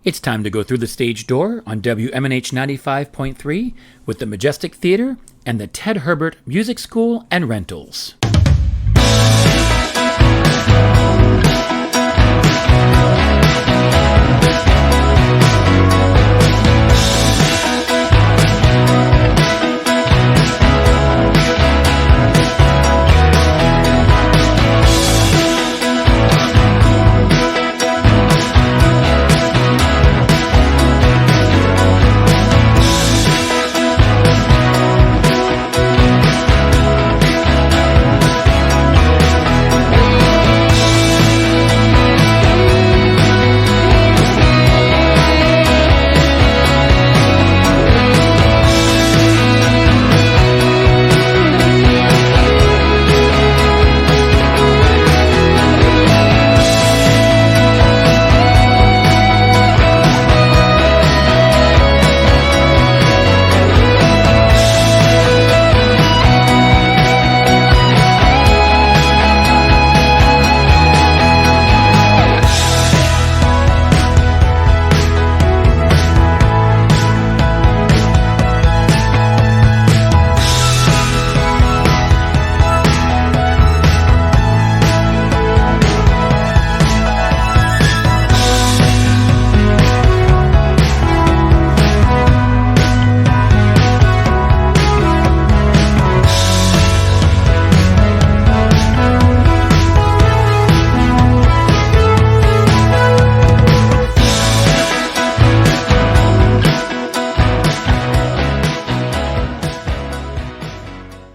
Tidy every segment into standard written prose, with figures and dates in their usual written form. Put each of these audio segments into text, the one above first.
It's time to go through the stage door on WMNH 95.3 with the Majestic Theater and the Ted Herbert Music School and Rentals.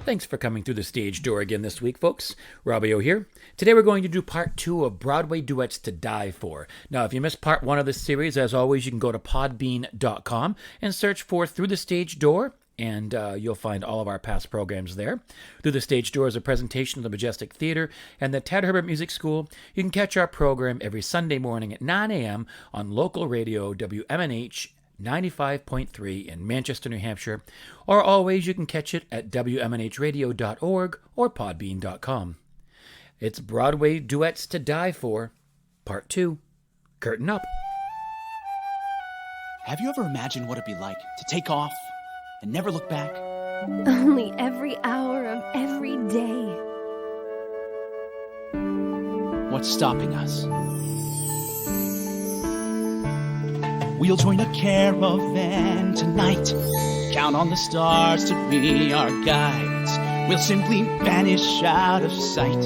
Thanks for coming through the stage door again this week, folks. Robbie O here. Today we're going to do part 2 of Broadway Duets to Die For. Now, if you missed part 1 of this series, as always, you can go to podbean.com and search for Through the Stage Door, and you'll find all of our past programs there. Through the Stage Door is a presentation of the Majestic Theater and the Ted Herbert Music School. You can catch our program every Sunday morning at 9 a.m. on local radio WMNH 95.3 in Manchester, New Hampshire, or always you can catch it at WMNHradio.org or podbean.com. It's Broadway Duets to Die For, Part 2. Curtain up. Have you ever imagined what it'd be like to take off and never look back? Only every hour of every day. What's stopping us? We'll join a caravan tonight. Count on the stars to be our guides. We'll simply vanish out of sight.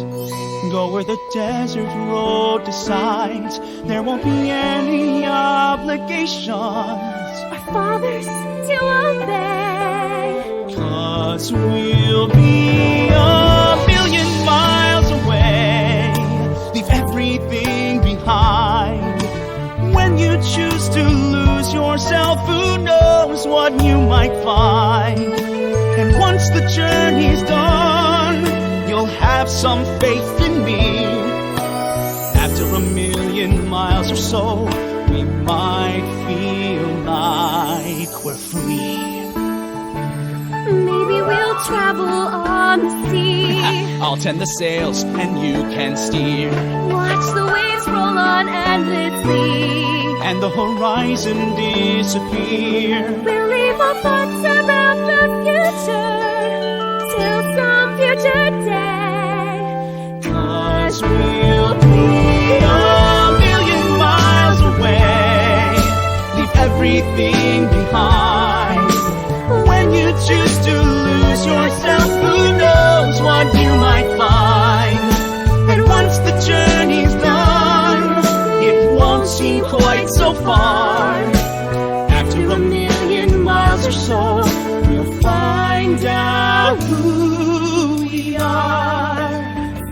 Go where the desert road decides. There won't be any obligations. Our fathers to obey. 'Cause we'll be a million miles away. Leave everything behind. When you choose to lose yourself, who knows what you might find. And once the journey's done, you'll have some faith in me. After a million miles or so, we might feel like we're free. Maybe we'll travel on the sea. I'll tend the sails and you can steer. Watch the waves roll on endlessly. And the horizon disappear. We'll leave our thoughts about the future till some future day. 'Cause we'll be a million miles away. Leave everything behind. When you choose to lose yourself, who knows what you might find. And once the journey's done, it won't seem quite so far. After a million miles or so, we'll find out who we are.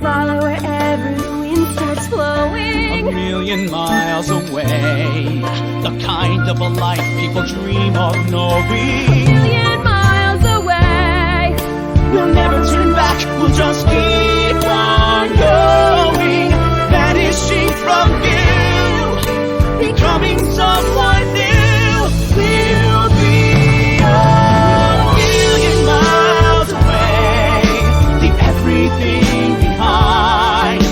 Follow wherever the wind starts flowing. A million miles away, the kind of a life people dream of knowing. A million miles away. We'll never turn back, we'll just keep on going. Vanishing from view, becoming someone new. We'll be a million miles away. Leave everything behind.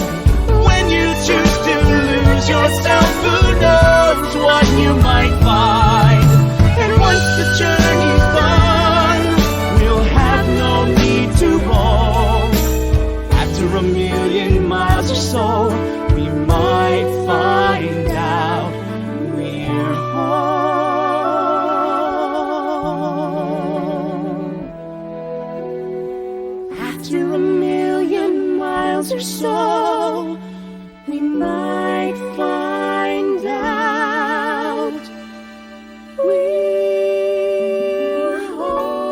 When you choose to lose yourself, who knows what you might find. And once the journey's done, we'll have no need to roam. After a million miles or so, we might find out we're home. After a million miles or so, we might find out we're home.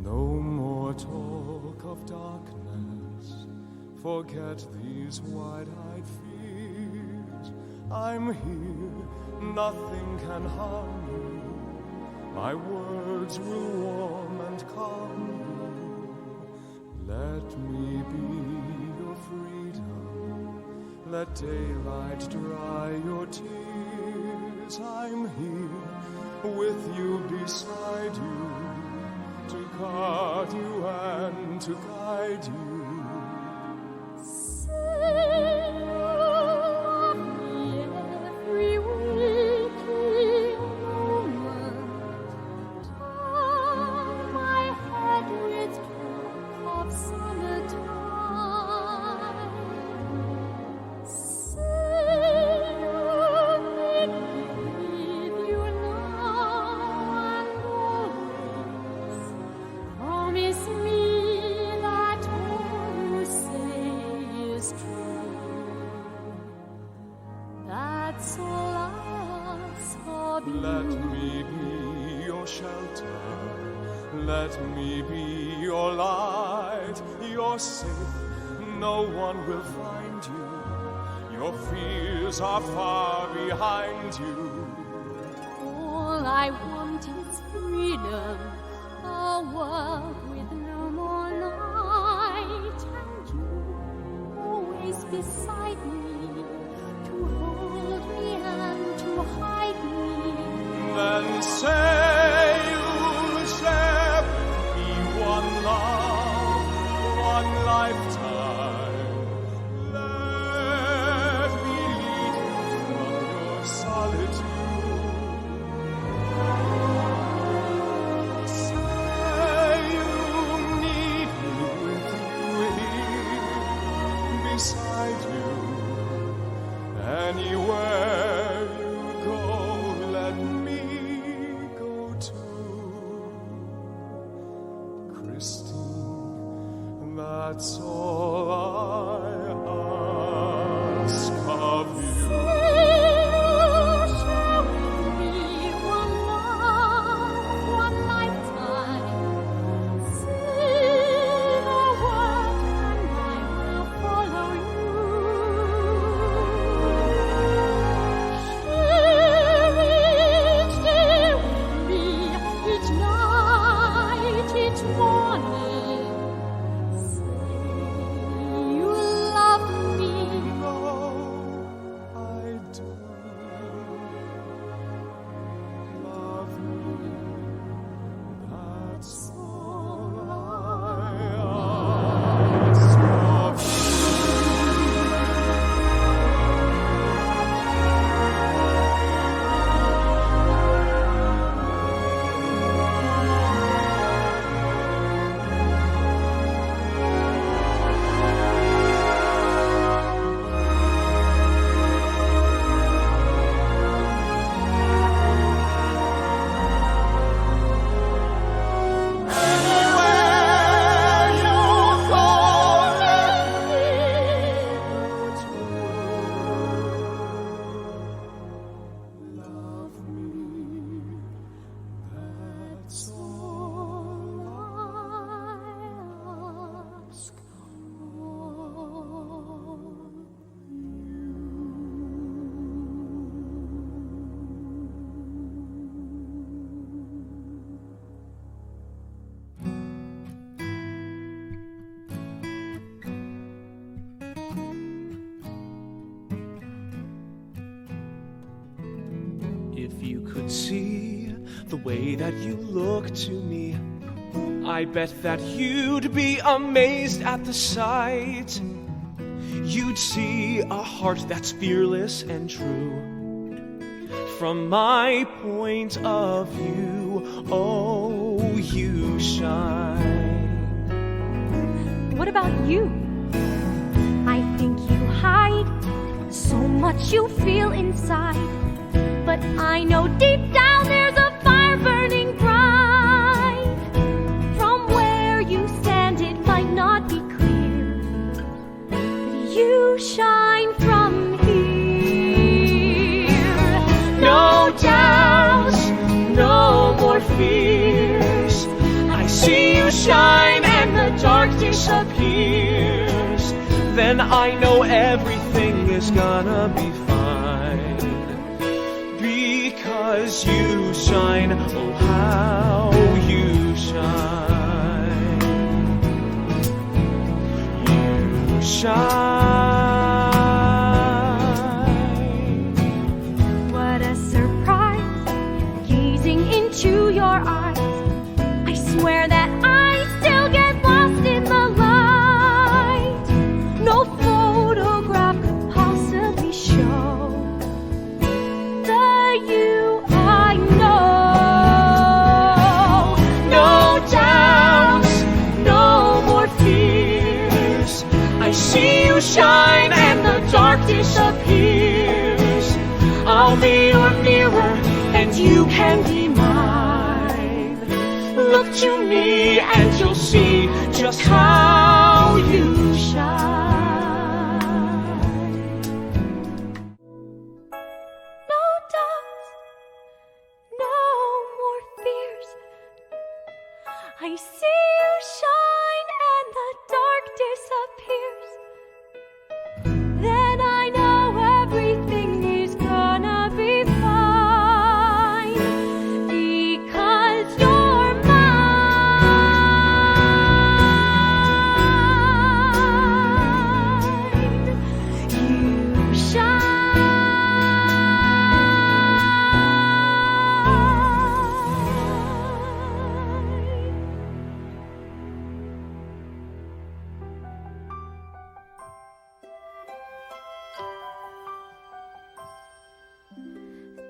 No more talk of darkness, forget these wide-eyed fears. I'm here, nothing can harm you. My words will warm and calm you. Let me be your freedom, let daylight dry your tears. I'm here, with you, beside you, to guard you and to guide you. Every waking moment, turn my head with talk of summertime. Say you'll make me with you now and always. Promise me that all you say is true. That's all I ask of you. Let me be your shelter, let me be your light. You're safe, no one will find you. Your fears are far behind you. All I want is freedom, a world with no more night, and you always beside me, to hold me and to hide me. Then say you'll share with me one love, one lifetime. Let me lead you from your solitude. Say you need me with you here, beside you. Anywhere you go, let me go too. Christine, that's all I ask of you. Share with me one love, one lifetime. Say the word and I will follow you. Share each day with me, each night, each morning. Say see the way that you look to me, I bet that you'd be amazed at the sight. You'd see a heart that's fearless and true. From my point of view, oh, you shine. What about you? I think you hide so much you feel inside, but I know deep down there's a fire burning bright. From where you stand it might not be clear, but you shine from here. No doubts, no more fears. I see you shine and the dark disappears. Then I know everything is gonna be fine, because you shine, oh how you shine. You shine. What a surprise, gazing into your eyes. I swear that I still get lost in the light. No photograph could possibly show the you I know. No doubts, no more fears. I see you shine and the dark disappears. I'll be your mirror and you can be mine. Look to me and you'll see just how you shine. No doubts, no more fears. I see you shine and the dark disappears. Then I know everything is gonna be fine, because you're mine. You shine.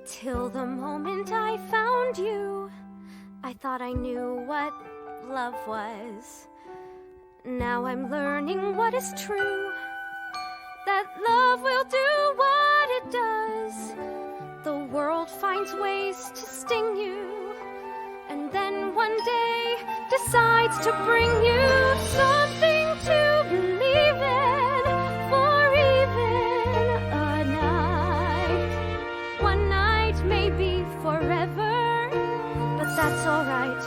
Till the moment I found you, I thought I knew what love was. Now I'm learning what is true, that love will do what it does. The world finds ways to sting you, and then one day decides to bring you something to believe in for even a night. One night may be forever, but that's alright,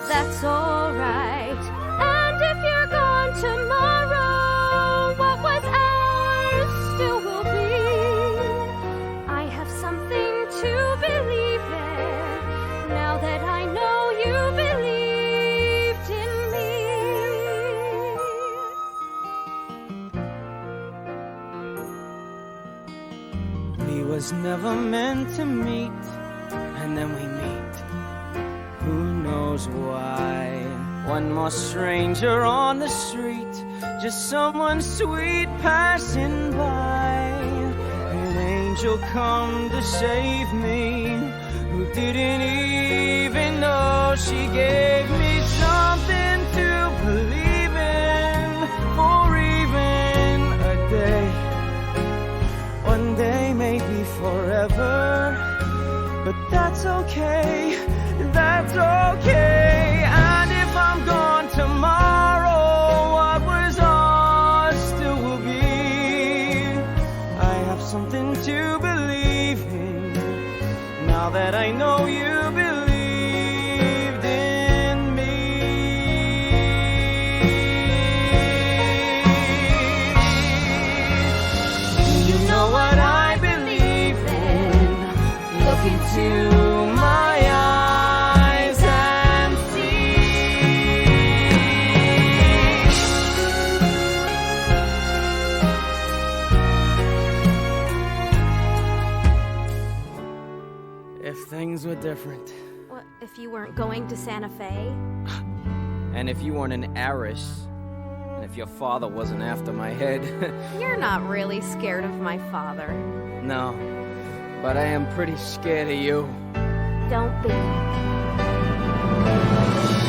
that's alright. And if you're gone tomorrow, what was ours still will be. I have something to believe in, now that I know you believed in me. We was never meant to meet, and then we meet. Who knows why? One more stranger on the street, just someone sweet passing by. An angel come to save me, who didn't even know she gave me something to believe in for even a day. One day may be forever, but that's okay, that's okay. And if I'm gone tomorrow, what was ours still will be. I have something to believe in, now that I know you believed in if you weren't going to Santa Fe. And if you weren't an heiress, and if your father wasn't after my head. You're not really scared of my father. No, but I am pretty scared of you. Don't be.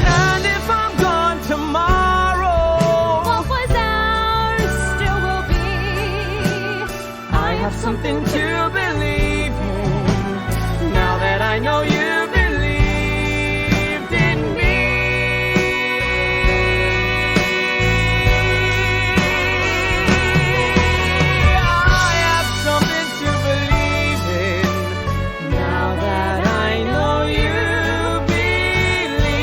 And if I'm gone tomorrow, What was ours still will be. I have something to believe in. Now that I know you believed in me. I have something to believe in. Now that I know you believe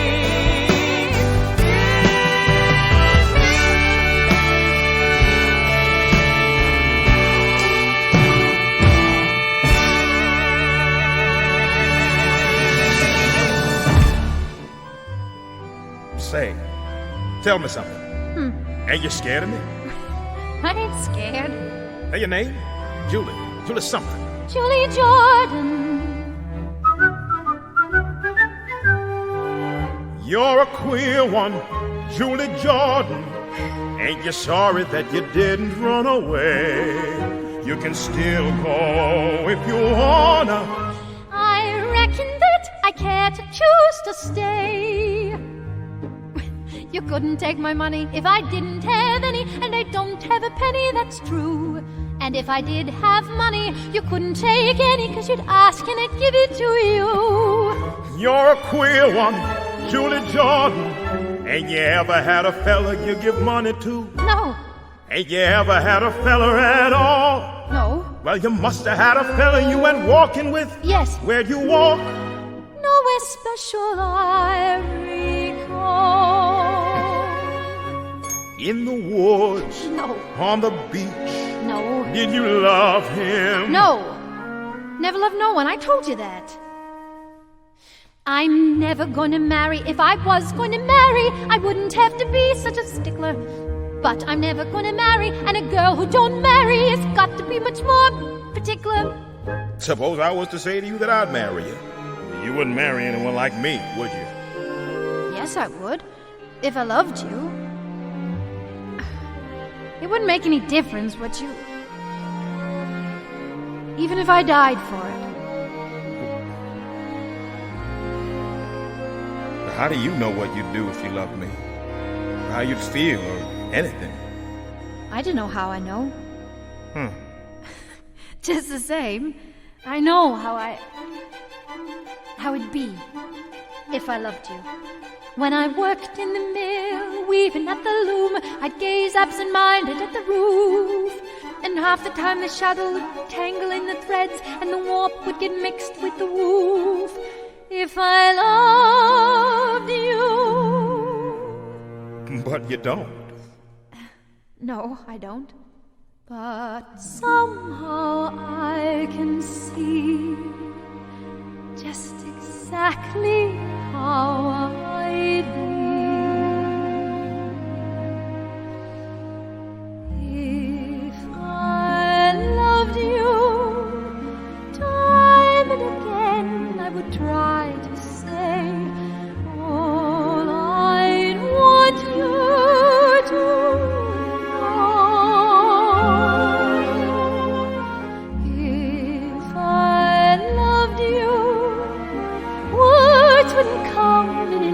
Say, tell me something. Ain't you scared of me? I ain't scared. Hey, your name? Julie. Julie something. Julie Jordan. You're a queer one, Julie Jordan. Ain't you sorry that you didn't run away? You can still go if you wanna. I reckon that I can't choose to stay. You couldn't take my money if I didn't have any, and I don't have a penny, that's true. And if I did have money, you couldn't take any, 'cause you'd ask and I'd give it to you. You're a queer one, Julie Jordan. Ain't you ever had a fella you give money to? No, Ain't you ever had a fella at all? no, Well, you must have had a fella you went walking with. yes, Where'd you walk? nowhere special I recall. In the woods, No, on the beach. no, Did you love him? no. Never loved no one, I told you that. I'm never gonna marry. If I was gonna marry, I wouldn't have to be such a stickler. But I'm never gonna marry, and a girl who don't marry has got to be much more particular. Suppose I was to say to you that I'd marry you. You wouldn't marry anyone like me, would you? Yes, I would, if I loved you. It wouldn't make any difference what you... Even if I died for it. How do you know what you'd do if you loved me? How you'd feel or anything? I don't know how I know. Hmm. Just the same, I know how it'd be if I loved you. When I worked in the mill, weaving at the loom, I'd gaze absent-minded at the roof. And half the time the shadow would tangle in the threads, and the warp would get mixed with the woof. If I loved you... But you don't. No, I don't. But somehow I can see just exactly how I'd be. If I loved you, time and again I would try to say all I'd want you to know. If I loved you, words wouldn't come in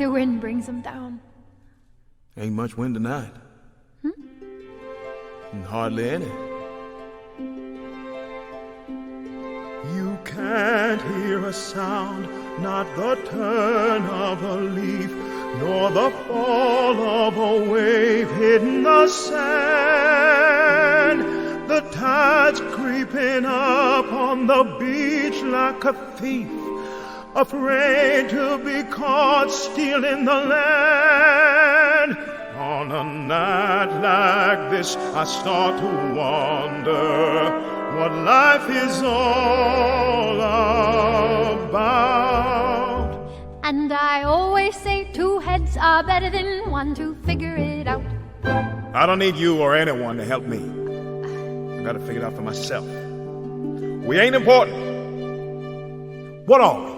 the wind brings them down. Ain't much wind tonight. Hardly any. You can't hear a sound, not the turn of a leaf, nor the fall of a wave hidden the sand. The tide's creeping up on the beach like a thief, afraid to be caught stealing the land. On a night like this, I start to wonder what life is all about. And I always say 2 heads are better than 1 to figure it out. I don't need you or anyone to help me. I gotta figure it out for myself. We ain't important. What are we?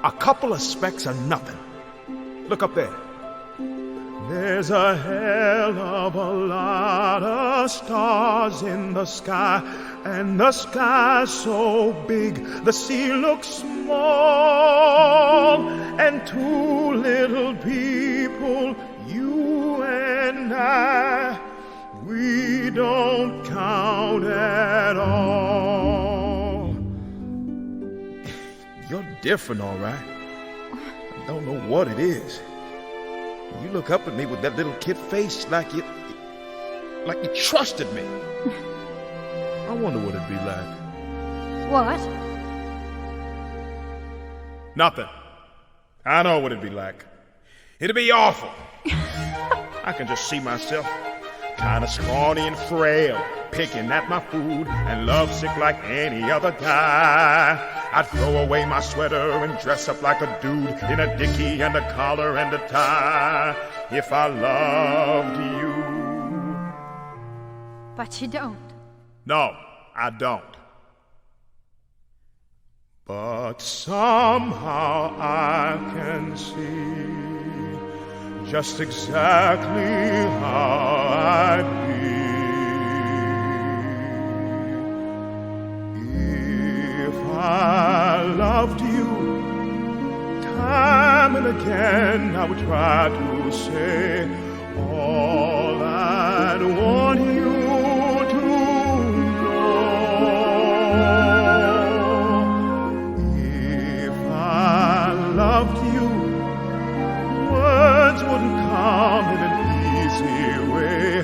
A couple of specks of nothing. Look up there. There's a hell of a lot of stars in the sky, and the sky's so big the sea looks small, and 2 little people, you and I, we don't count at all. You're different, all right. I don't know what it is. You look up at me with that little kid face like you trusted me. I wonder what it'd be like. What? Nothing. I know what it'd be like. It'd be awful. I can just see myself, kind of scrawny and frail, picking at my food and lovesick like any other guy. I'd throw away my sweater and dress up like a dude in a dickie and a collar and a tie if I loved you. But you don't. No, I don't. But somehow I can see just exactly how I'd be if I loved you. Time and again I would try to say all I'd want you to know. If I loved you, words wouldn't come in an easy way.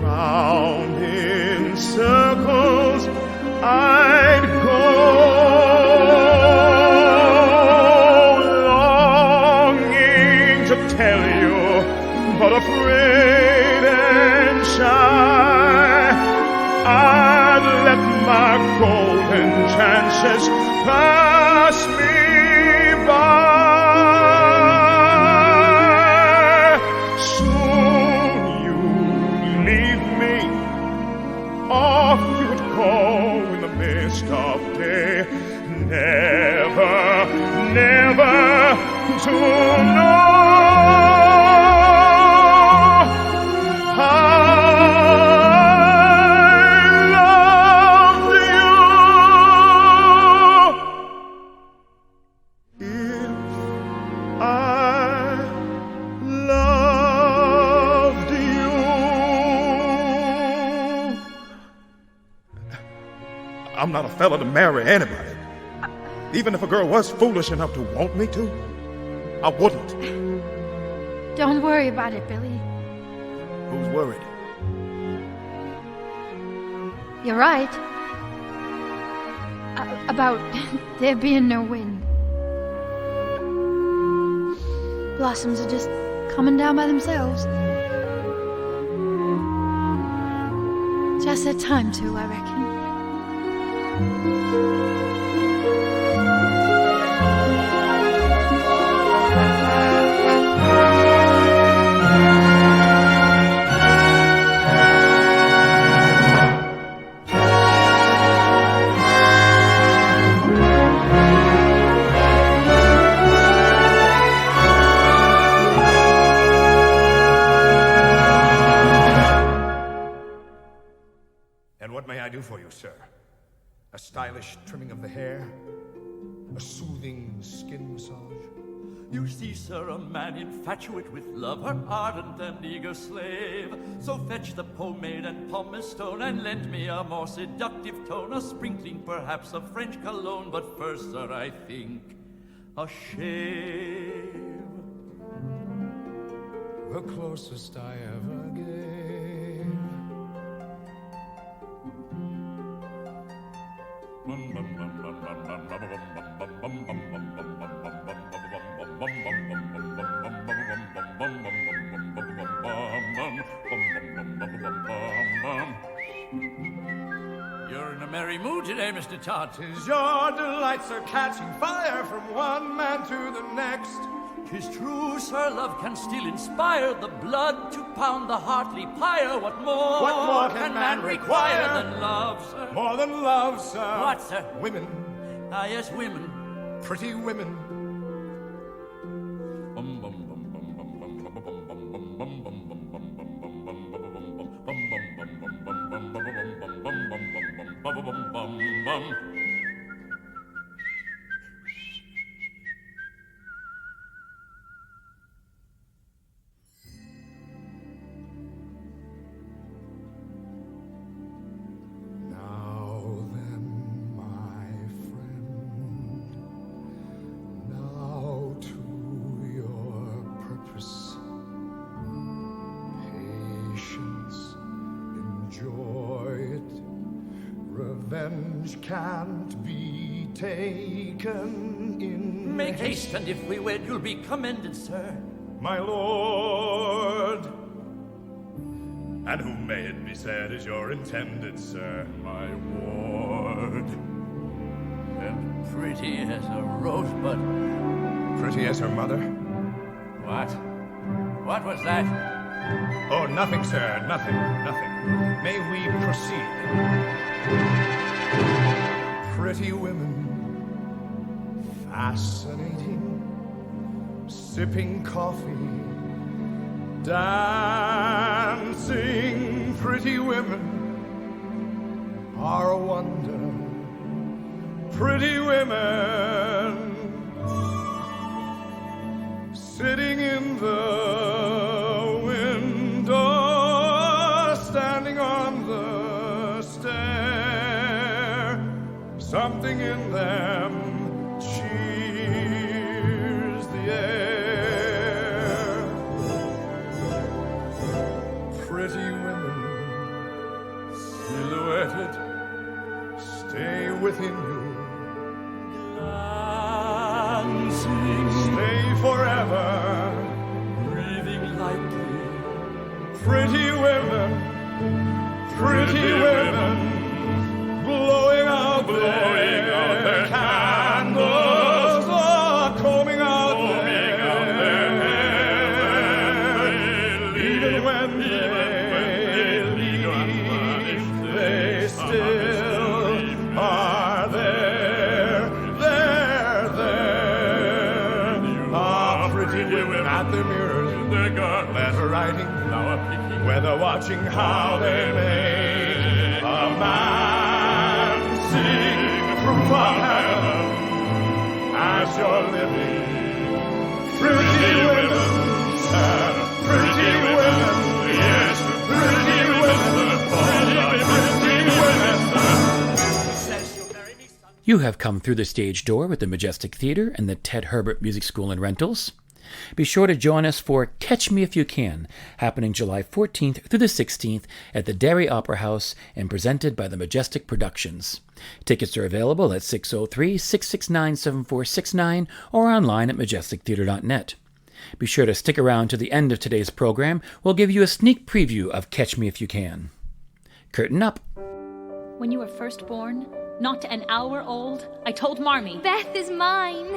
Round in circles I'd go, longing to tell you, but afraid and shy. I'd let my golden chances pass me by. Soon you'd leave me, off you would go in the mist of day, never, never to know I loved you. If I loved you. I'm not a fella to marry anybody. Even if a girl was foolish enough to want me to, I wouldn't. Don't worry about it, Billy. Who's worried? You're right. About there being no wind. Blossoms are just coming down by themselves. Just their time to, I reckon. And what may I do for you, sir? A stylish trimming of the hair? A soothing skin massage? You see, sir, a man infatuate with love, her ardent and eager slave. So fetch the pomade and pumice stone, and lend me a more seductive tone, a sprinkling perhaps of French cologne, but first, sir, I think a shave. The closest I ever gave. You're in a merry mood today, Mr. Todd. 'Tis your delight, sir, catching fire from one man to the next. 'Tis true, sir, love can still inspire the blood to pound the heartly pyre. What more can man require than love, sir? More than love, sir. What, sir? Women, Ah, yes, women. pretty women. Now then, my friend, now to your purpose. Patience, enjoy it. Revenge can't be taken in Make haste, and if we wed, you'll be commended, sir. my lord. And who may it be said is your intended, sir? My ward. And pretty as a rosebud. Pretty as her mother? What? What was that? Oh, nothing, sir, nothing. May we proceed? pretty women, fascinating, sipping coffee, dancing. Pretty women are a wonder. Pretty women sitting in the window, standing on the stair. Something in them cheers the air. Pretty women, silhouetted, stay within you. Stay forever, breathing lightly. Pretty women, blowing out their candles, combing out their hair. Even when they leave, they still are there. Pretty women at their mirrors, letter writing, whether watching how they make a man sing proof of heaven as you're living. Pretty women, sir, pretty women, yes, pretty women, pretty women. You have come through the stage door with the Majestic Theater and the Ted Herbert Music School and Rentals. Be sure to join us for Catch Me If You Can, happening July 14th through the 16th at the Derry Opera House and presented by the Majestic Productions. Tickets are available at 603-669-7469 or online at majestictheater.net. Be sure to stick around to the end of today's program. We'll give you a sneak preview of Catch Me If You Can. Curtain up. When you were first born, not an hour old, I told Marmee, Beth is mine.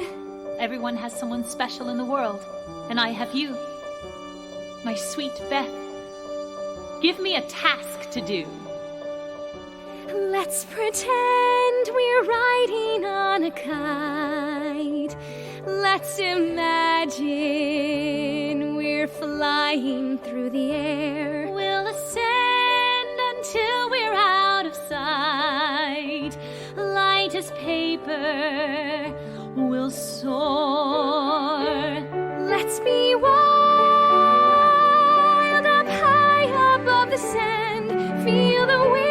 everyone has someone special in the world, and I have you. My sweet Beth, give me a task to do. Let's pretend we're riding on a kite. Let's imagine we're flying through the air. We'll ascend until we're out of sight. Light as paper, we'll soar. be wild up high above the sand. Feel the wind,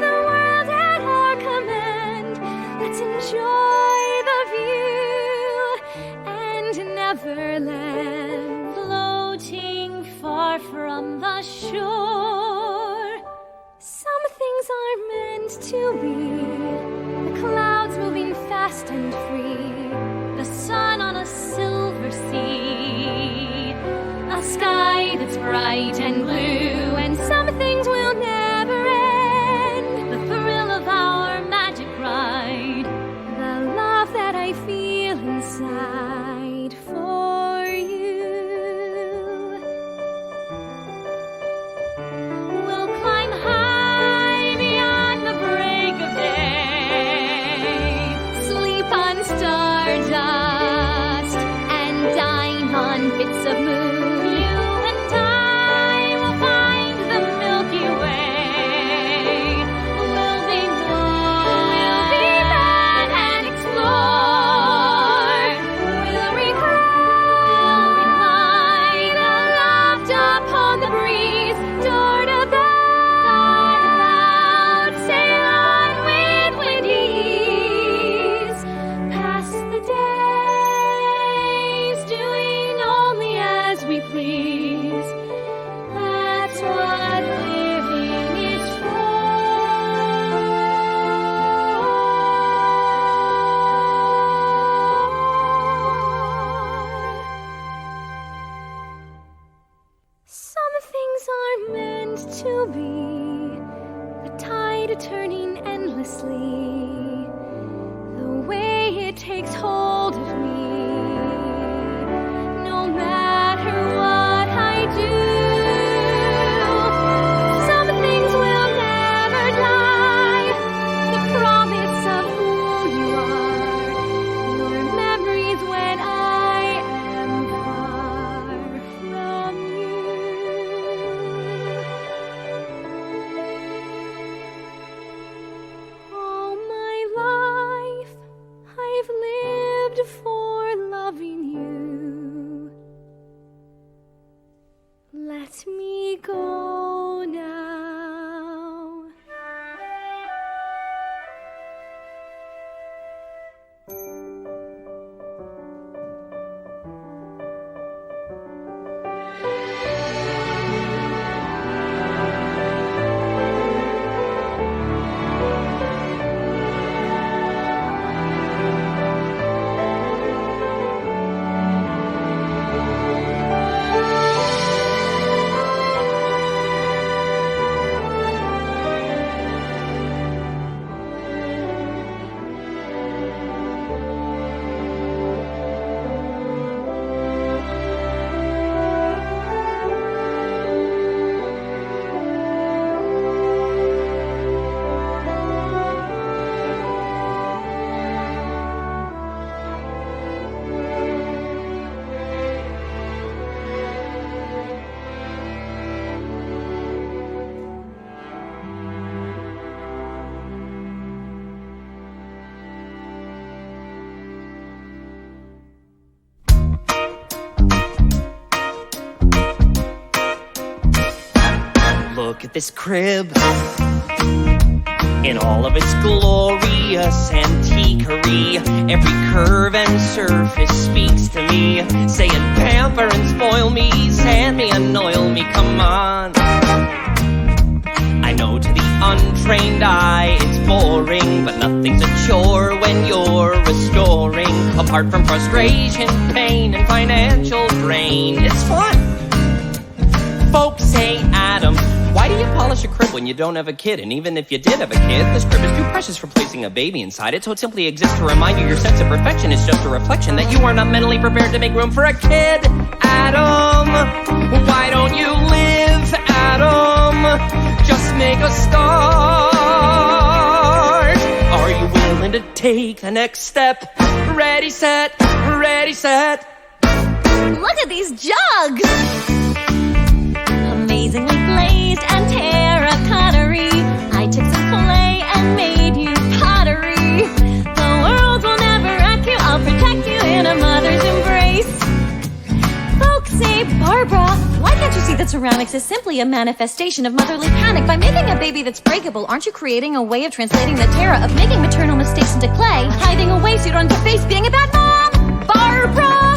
the world at our command. Let's enjoy the view and never land. Floating far from the shore. Some things are meant to be. The clouds moving fast and free. The sun on a silver sea. A sky that's bright and blue. And some things will never end. The thrill of our magic ride. The love that I feel inside for you. We'll climb high beyond the break of day. Sleep on stardust and dine on bits of moon. You and I will find the Milky Way. We'll be mad and explore. We'll recline aloft upon the breeze. Dart about, sail on with ease. Pass the days doing only as we please. That's what living is for. Some things are meant to be. The tide turning endlessly. The way it takes hold of me. No matter what I do. Some things will never die. The promise of who you are. Your memories when I am far from you. All my life I've lived for loving you. Let me go now. Look at this crib in all of its glorious antiquery. Every curve and surface speaks to me, saying pamper and spoil me, sand me and oil me, come on. I know to the untrained eye it's boring, but nothing's a chore when you're restoring. Apart from frustration, pain, and financial drain, it's fun. Folks say, Adam, why do you polish a crib when you don't have a kid? And even if you did have a kid, this crib is too precious for placing a baby inside it, so it simply exists to remind you your sense of perfection is just a reflection that you are not mentally prepared to make room for a kid. Adam, why don't you live, Adam? Just make a start. Are you willing to take the next step? Ready, set, ready, set. Look at these jugs! Amazingly glazed and terracottery. I took some clay and made you pottery. The world will never wreck you. I'll protect you in a mother's embrace. Why, Barbara, why can't you see that ceramics is simply a manifestation of motherly panic? By making a baby that's breakable, aren't you creating a way of translating the terror of making maternal mistakes into clay, hiding away so you don't have to face being a bad mom? Barbara,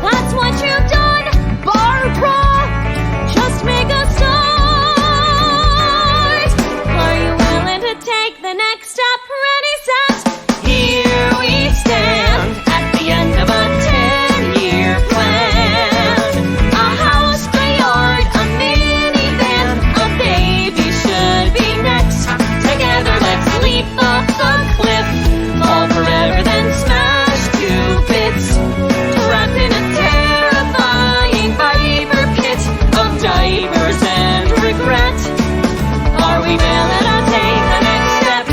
that's what you've done. Barbara, just make a start. Are you willing to take the next step? Ready, set. Here we stand at the end of a 10-year plan. A house, a yard, a minivan, a baby should be next. Together let's leap off the cliff, fall forever then smash to bits. Trapped in a terrifying fiber pit of diapers and regret. Are we willing to take the next step?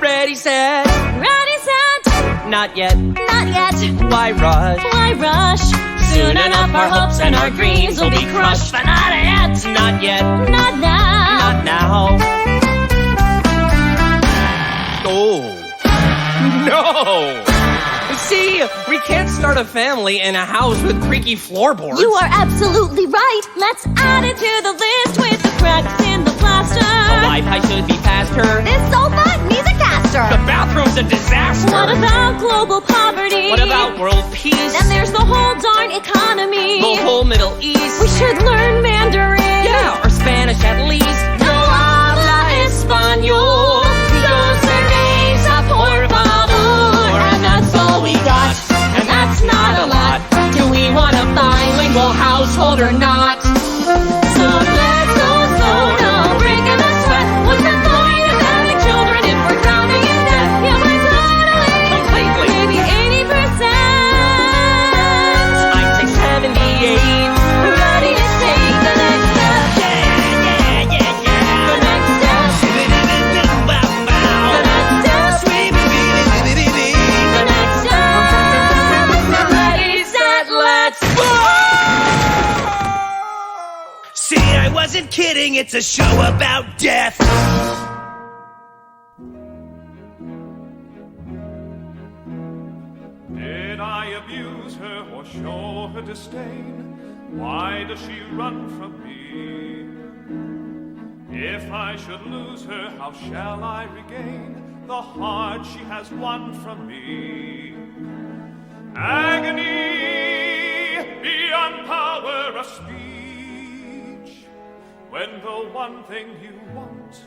Ready, set. Ready, set. Not yet. Not yet. Why rush? Why rush? Soon enough our hopes and our dreams will be crushed. But not yet. Not yet. Not now. Not now. Oh. No! See, we can't start a family in a house with creaky floorboards. You are absolutely right. Let's add it to the list with the cracks in the plaster. The Wi-Fi should be faster. This sofa needs a caster. The bathroom's a disaster. What about global poverty? What about world peace? Then there's the whole darn economy. The whole Middle East. We should learn Mandarin. Yeah, or Spanish at least. No habla español. Dos cerveza por favor. And that's all we got. And that's not a lot. Do we want a bilingual household or not? So let's go slow, no breaking a sweat. What's the point of having children if we're drowning in debt? Yeah, we're totally, completely, maybe 80%. I'd say 78. Ready to take the next step. Yeah. The next step. The next step. The next step. Ready, set, let's go. See, I wasn't kidding, it's a show about death. Did I abuse her or show her disdain? Why does she run from me? If I should lose her, how shall I regain the heart she has won from me? Agony beyond power of speech, when the one thing you want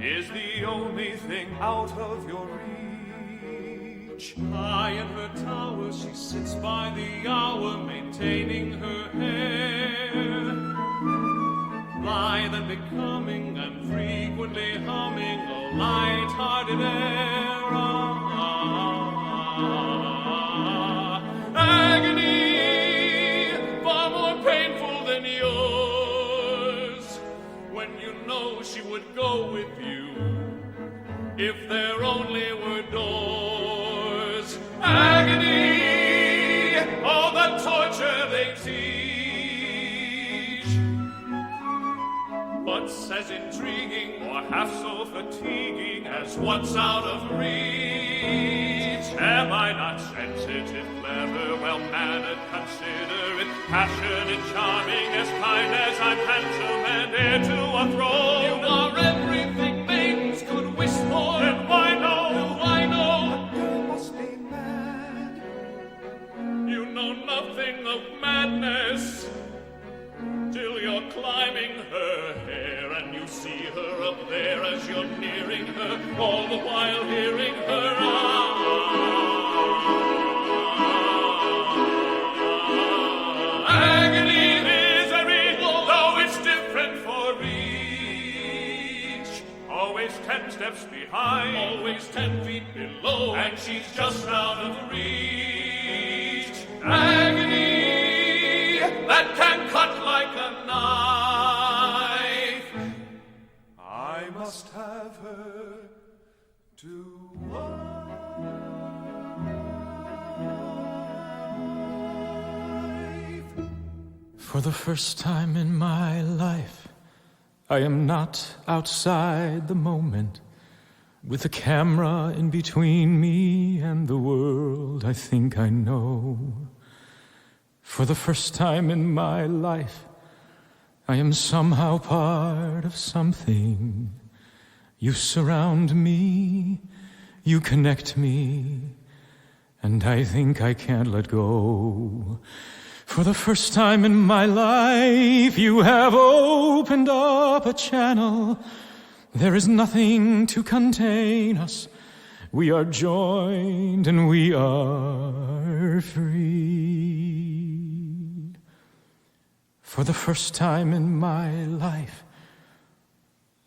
is the only thing out of your reach. High in her tower she sits by the hour, maintaining her hair, blithe and becoming and frequently humming a light-hearted air. Agony far more painful than yours, when you know she would go with you if there only were doors. Agony, oh, the torture they teach. What's as intriguing or half so fatiguing as what's out of reach? Am I not sensitive, clever, well-mannered, considerate, passionate, charming, as kind as I'm handsome and heir to a throne? You are everything maidens could wish for. And why no? Why no? You must be mad. You know nothing of madness till you're climbing her hair and you see her up there as you're nearing her, all the while hearing her agony, misery, though it's different for each. Always 10 steps behind, always 10 feet below, and she's just out of reach. Agony that can cut like a knife. I must have her to wife. For the first time in my life, I am not outside the moment, with a camera in between me and the world I think I know. For the first time in my life, I am somehow part of something. You surround me, you connect me, and I think I can't let go. For the first time in my life, you have opened up a channel. There is nothing to contain us. We are joined and we are free. For the first time in my life,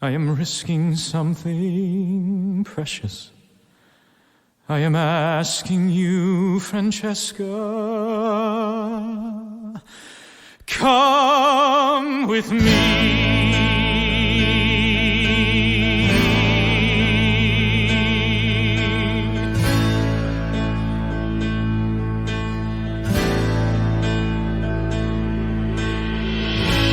I am risking something precious. I am asking you, Francesca, come with me.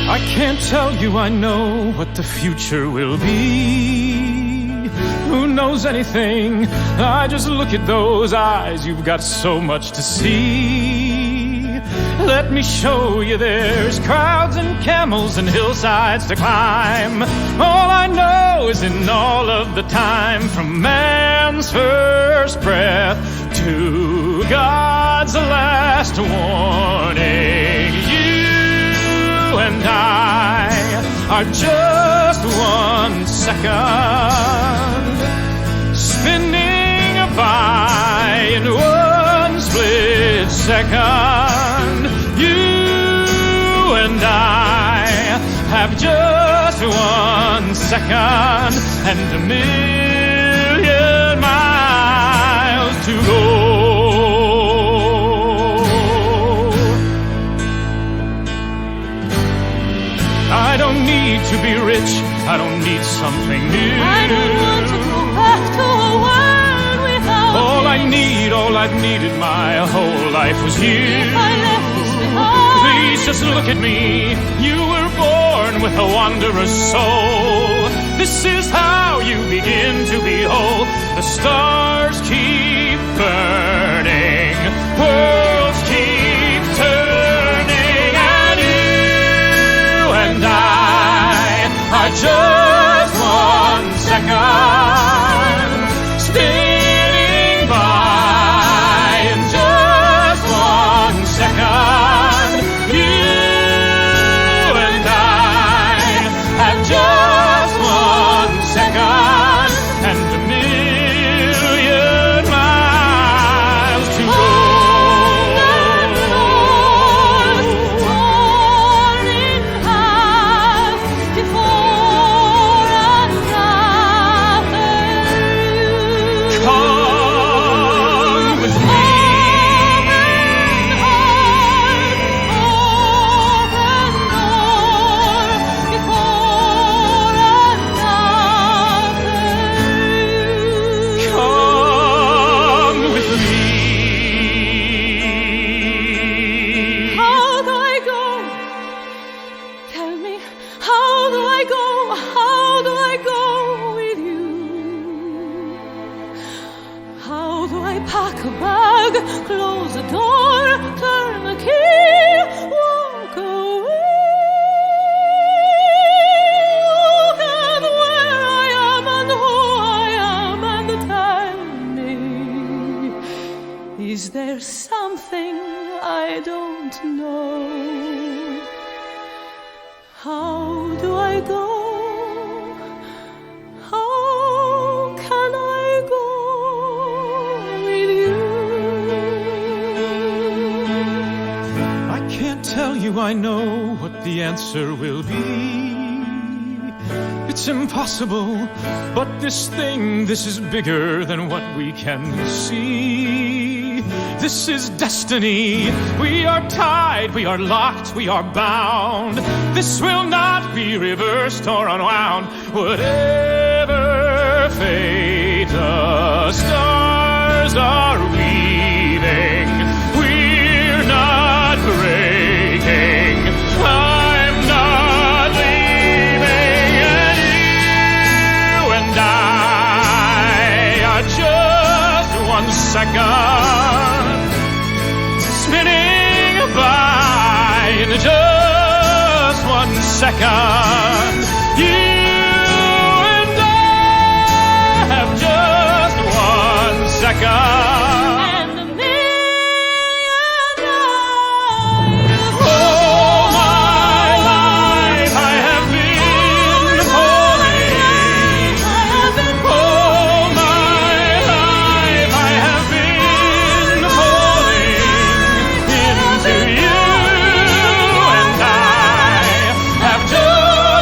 I can't tell you I know what the future will be. Who knows anything? I just look at those eyes. You've got so much to see. Let me show you there's crowds and camels and hillsides to climb. All I know is in all of the time, from man's first breath to God's last warning, you and I are just 1 second spinning by in 1 split second. You and I have just 1 second and 1,000,000 miles to go. I don't need to be rich, I don't need something new. I don't want to go back to a world without all I've needed my whole life was you. If I left this behind, please just look at me. You were born with a wondrous soul. This is how you begin to behold. The stars keep burning, worlds keep turning, and you and I are just 1 second spinning by in just 1 second. You and I have just 1 second and 1,000,000 miles to go. Close the door, turn the key, walk away. Look at where I am and who I am and tell me, is there something I don't know? How do I go? How can I go with you? Tell you I know what the answer will be. It's impossible, but this is bigger than what we can see. This is destiny. We are tied, we are locked, we are bound. This will not be reversed or unwound. Whatever fate the stars are weaving, we're not breaking. I'm not leaving, and you and I are just 1 second spinning by second. You and I have just 1 second. And a million lives. All my life I have been falling. All my life I have been falling into you, and I have just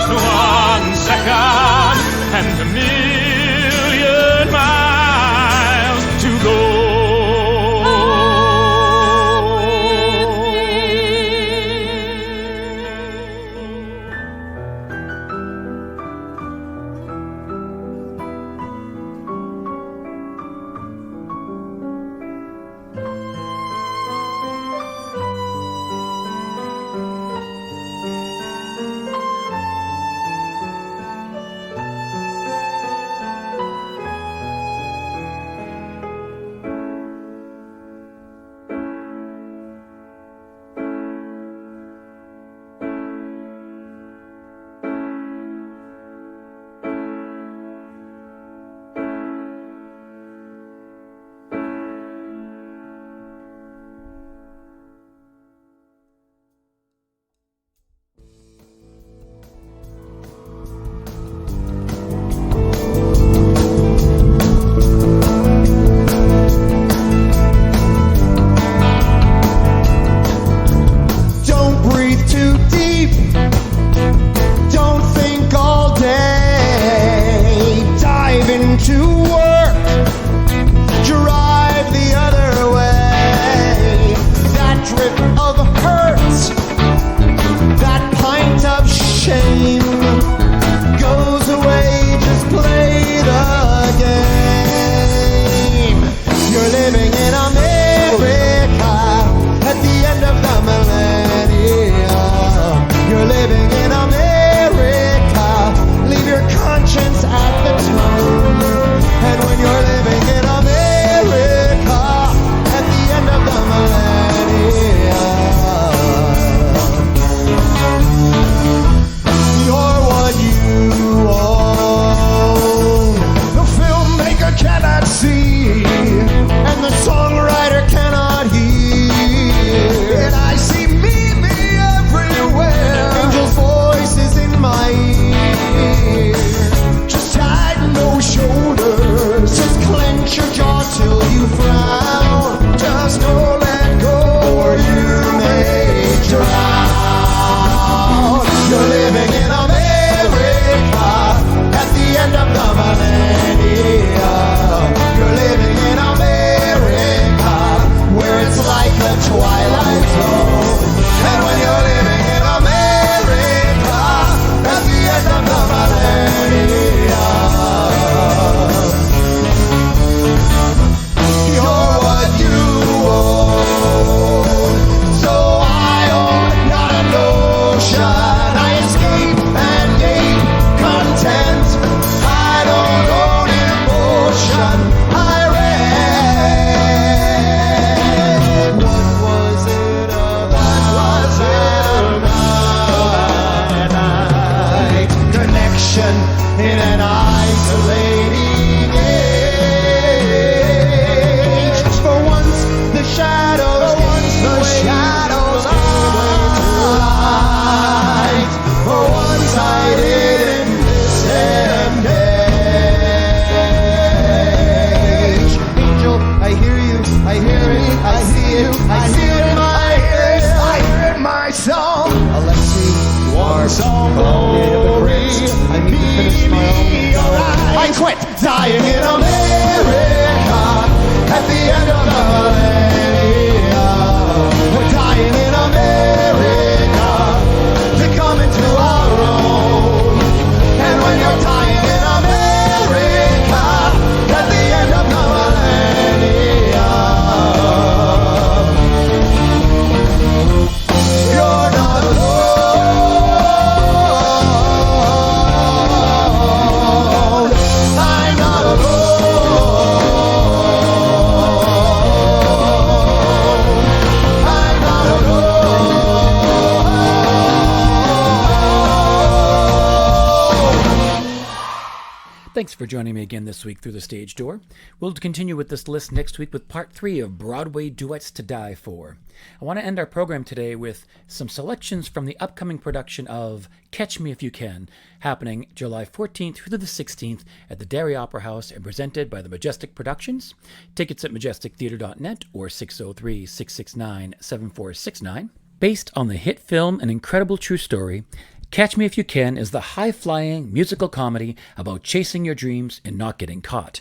Thanks for joining me again this week through the stage door. We'll continue with this list next week with part 3 of Broadway Duets to Die For. I want to end our program today with some selections from the upcoming production of Catch Me If You Can, happening July 14th through the 16th at the Derry Opera House and presented by the Majestic Productions. Tickets at majestictheatre.net or 603-669-7469. Based on the hit film An Incredible True Story, Catch Me If You Can is the high-flying musical comedy about chasing your dreams and not getting caught.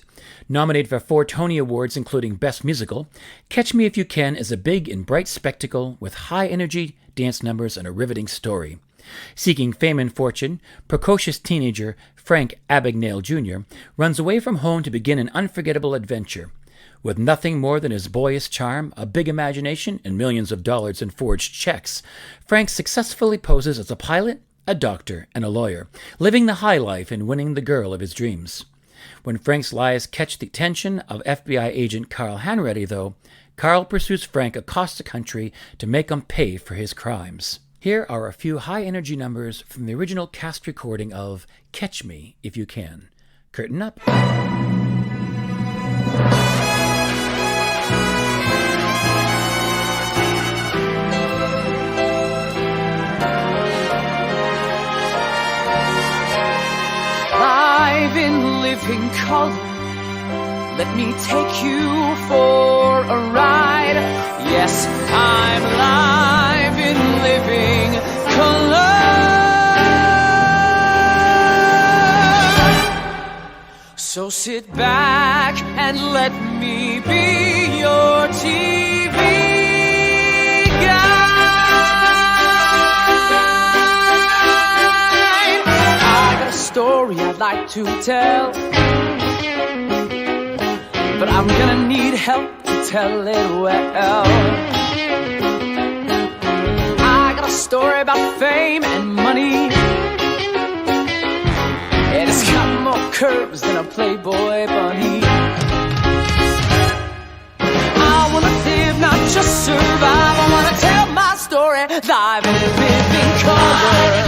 Nominated for 4 Tony Awards, including Best Musical, Catch Me If You Can is a big and bright spectacle with high-energy dance numbers and a riveting story. Seeking fame and fortune, precocious teenager Frank Abagnale Jr. runs away from home to begin an unforgettable adventure. With nothing more than his boyish charm, a big imagination, and millions of dollars in forged checks, Frank successfully poses as a pilot, a doctor, and a lawyer, living the high life and winning the girl of his dreams. When Frank's lies catch the attention of FBI agent Carl Hanratty, though, Carl pursues Frank across the country to make him pay for his crimes. Here are a few high-energy numbers from the original cast recording of Catch Me If You Can. Curtain up. Live in living color, let me take you for a ride. Yes, I'm live in living color. So sit back and let me be your TV guide. I got a story I'd like to tell, but I'm gonna need help to tell it well. I got a story about fame and money, and it's got more curves than a Playboy bunny. I wanna live, not just survive. I wanna tell my story live in living color.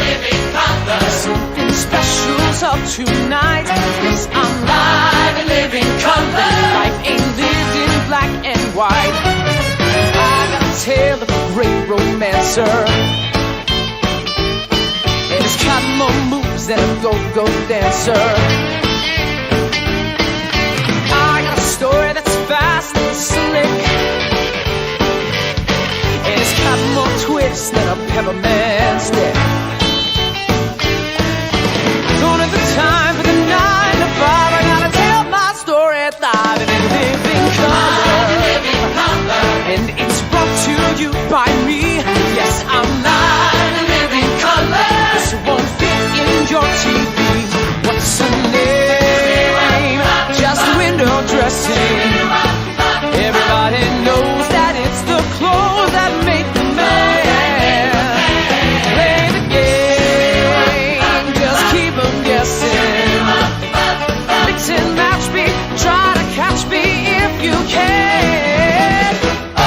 Something special's up tonight, 'cause I'm live in living color. Life ain't lived in black and white. I got a tale of a great romancer, and it's got more moves than a go-go dancer. I got a story that's fast and slick, and it's got more twists than a peppermint stick. Don't have the time for the 9 to 5. I gotta tell my story live in living color. And it's brought to you by me. Yes, I'm live in living color. This won't fit in your TV. What's her name? Just window dressing. Everybody knows that it's the clothes that make the man. Play the game, just keep 'em guessing. Mix and match me, try to catch me if you can. Oh, I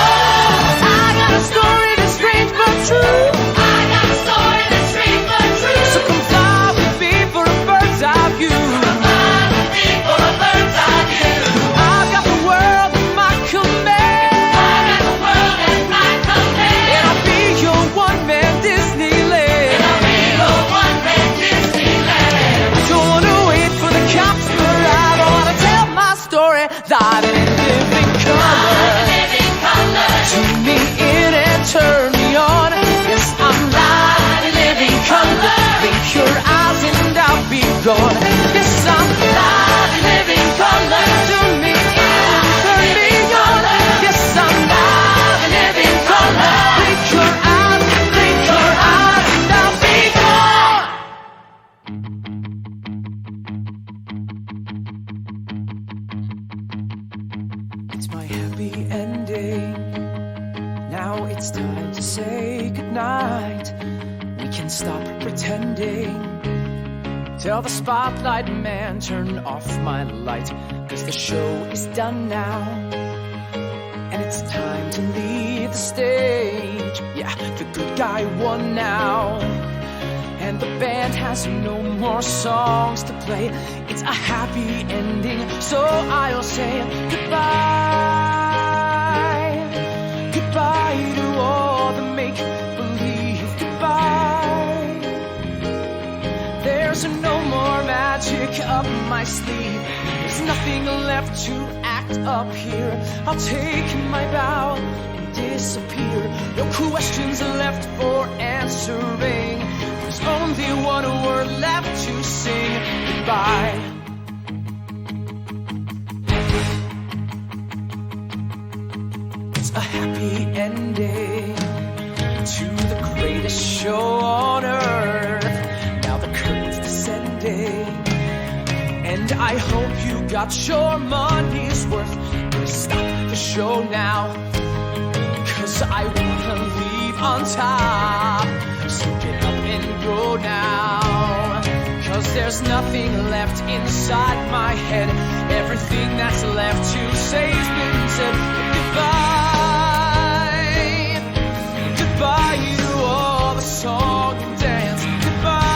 got a story that's strange but true. I got a story that's strange but true. So come fly with me for a bird's eye view. Come fly with me for a bird's eye view. I've got the world at my command. I got the world at my command. And I'll be your one-man Disneyland. And I'll be your one-man Disneyland. I don't wanna wait for the cops to arrive. I wanna tell my story live in living color. Tune me in and turn me on. Yes, I'm live in living color. Blink your eyes and I'll be gone. Yes, I'm live in living color. Tune me in and turn me on. Yes, I'm live in living color. Blink your eyes and I'll be gone. It's my happy ending. Now it's time to say goodnight. We can stop pretending. Tell the spotlight man, turn off my light, 'cause the show is done now. And it's time to leave the stage. Yeah, the good guy won now. and the band has no more songs to play. It's a happy ending, so I'll say goodbye. Goodbye to all the make-believe. Goodbye. There's no more magic up my sleeve. There's nothing left to act up here. I'll take my bow and disappear. No questions left for answering. There's only one word left to sing. Goodbye. It's a happy ending to the greatest show on earth. Now the curtain's descending, and I hope you got your money's worth. Gonna stop the show now, 'cause I wanna leave on top. So get up and go now, 'cause there's nothing left inside my head. Everything that's left to say's been said. Goodbye. Goodbye to all the song and dance. Goodbye.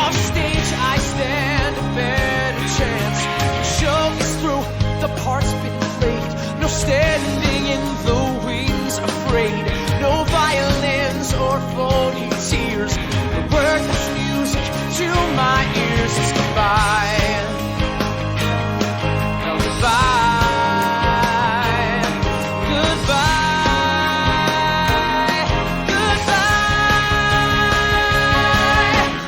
Off stage I stand a better chance. The show is through, the part's been played. No standing in the wings afraid. No violins or phony tears. The word that's music to my ears is goodbye. Now goodbye. Goodbye. Goodbye.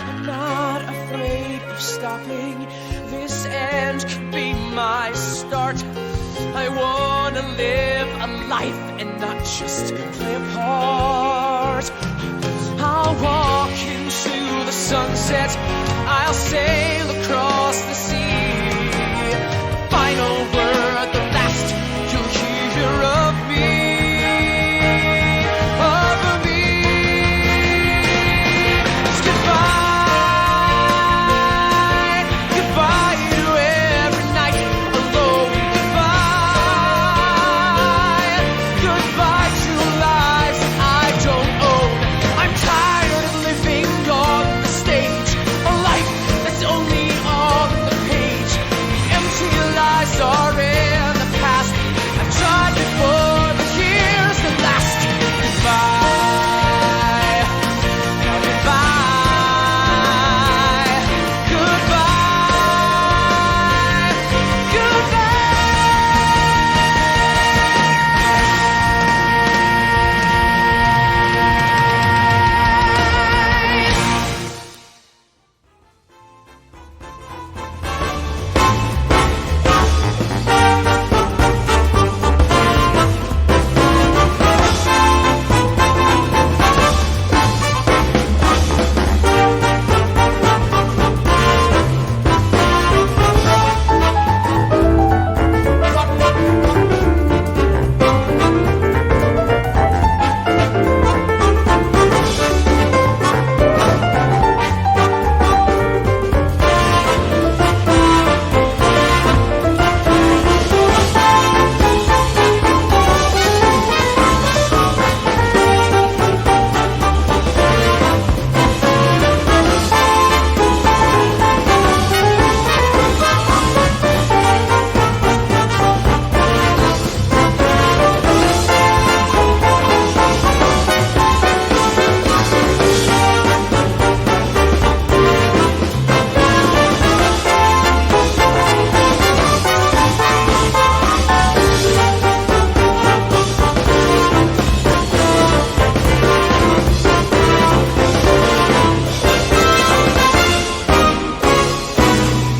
I'm not afraid of stopping. This end could be my start. I wanna live a life and not just play a part. I'll walk into the sunset. I'll sail across the sea. Final word, the last you'll hear of me. Of me. It's goodbye. Goodbye to every night alone. Goodbye. Goodbye to lives I don't own. I'm tired of living on the stage, a life that's only on the page. The empty lies are in the past. I've tried before, but here's the last. Goodbye. Now goodbye. Goodbye.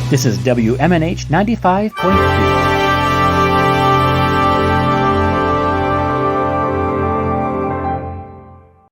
This is WMNH 95.3.